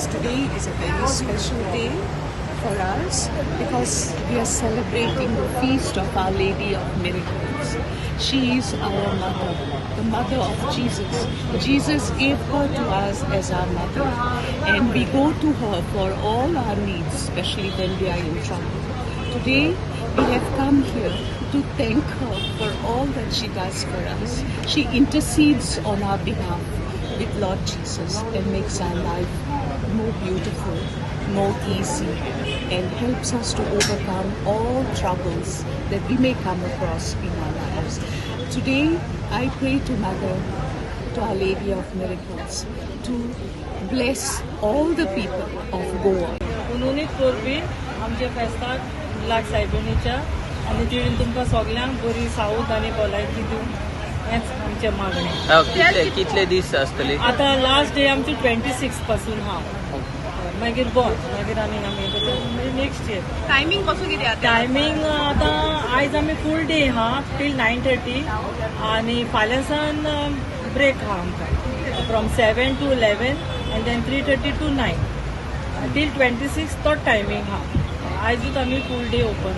because today is a very special day for us because we are celebrating the feast of Our Lady of Miracles. She is our mother, the mother of Jesus. Jesus gave her to us as our mother, and we go to her for all our needs, especially when we are in trouble. Today, we have come here to thank her for all that she does for us. She intercedes on our behalf with Lord Jesus and makes our life more beautiful, more easy, and helps us to overcome all troubles that we may come across in our lives. Today, I pray to Mother, to Our Lady of Miracles, to bless all the people of Goa. उन्होंने पूर्वी आमच्या फेस्ताक Milagres सायबिनीच्या आनी तिणेन तुमकां सगळ्यांक बरी सावध आनी भलायकी दिवं हेंच आमचें मागणें. कितले दीस आसतले? आतां लास्ट डे आमची 26 पासून मागीर बंद, मागीर आमी नेक्स्ट इयर. टायमिंग कसो कितें आसा? टायमींग आतां आयज आमी फूल डे टील 9:30 आनी फाल्यांसान ब्रेक आमकां from 7 to 11 and then 3:30 to 9 till 26 तो टायमींग आयजूच आमी फूल डे ओपन.